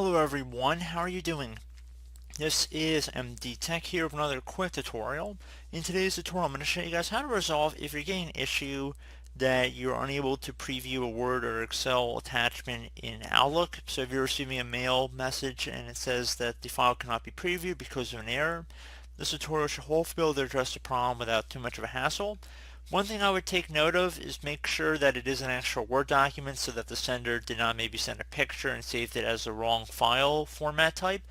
Hello everyone, how are you doing? This is MD Tech here with another quick tutorial. In today's tutorial I'm going to show you guys how to resolve if you're getting an issue that you're unable to preview a Word or Excel attachment in Outlook. So if you're receiving a mail message and it says that the file cannot be previewed because of an error, this tutorial should hopefully be able to address the problem without too much of a hassle. One thing I would take note of is make sure that it is an actual Word document so that the sender did not maybe send a picture and saved it as the wrong file format type.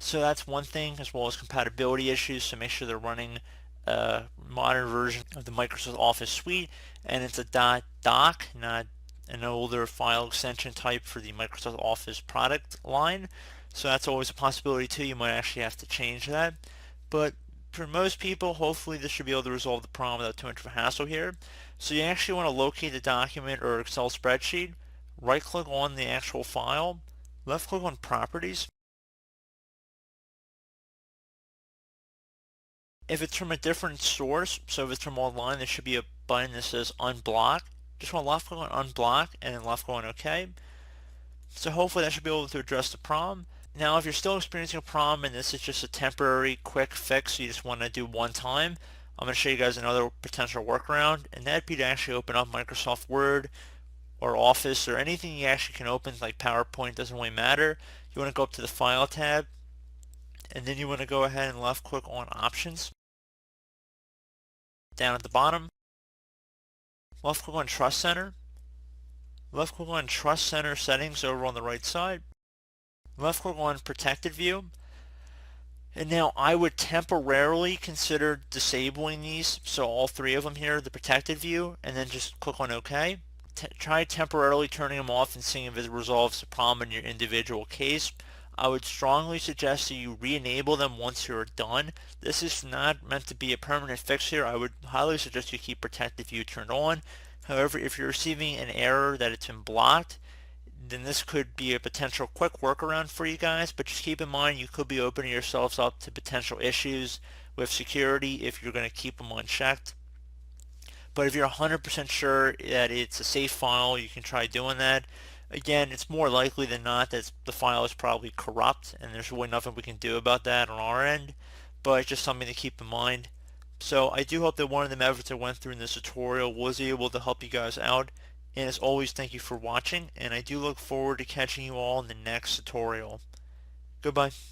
So that's one thing, as well as compatibility issues. So make sure they're running a modern version of the Microsoft Office suite and it's a .doc, not an older file extension type for the Microsoft Office product line. So that's always a possibility too. You might actually have to change that. But for most people, hopefully this should be able to resolve the problem without too much of a hassle here. So you actually want to locate the document or Excel spreadsheet, right click on the actual file, left click on properties. If it's from a different source, so if it's from online, there should be a button that says unblock. Just want to left click on unblock and then left click on OK. So hopefully that should be able to address the problem. Now if you're still experiencing a problem and this is just a temporary quick fix you just want to do one time, I'm going to show you guys another potential workaround, and that'd be to actually open up Microsoft Word or Office or anything you actually can open, like PowerPoint, doesn't really matter. You want to go up to the File tab and then you want to go ahead and left click on Options. Down at the bottom, left click on Trust Center, left click on Trust Center Settings over on the right side, left click on Protected View, and now I would temporarily consider disabling these, so all three of them here, the Protected View, and then just click on OK. Try temporarily turning them off and seeing if it resolves the problem in your individual case. I would strongly suggest that you re-enable them once you're done. This is not meant to be a permanent fix here. I would highly suggest you keep Protected View turned on. However, if you're receiving an error that it's been blocked, then this could be a potential quick workaround for you guys, but just keep in mind you could be opening yourselves up to potential issues with security if you're going to keep them unchecked. But if you're 100% sure that it's a safe file, you can try doing that. Again, it's more likely than not that the file is probably corrupt, and there's really nothing we can do about that on our end, but it's just something to keep in mind. So I do hope that one of the methods I went through in this tutorial was able to help you guys out. And as always, thank you for watching, and I do look forward to catching you all in the next tutorial. Goodbye.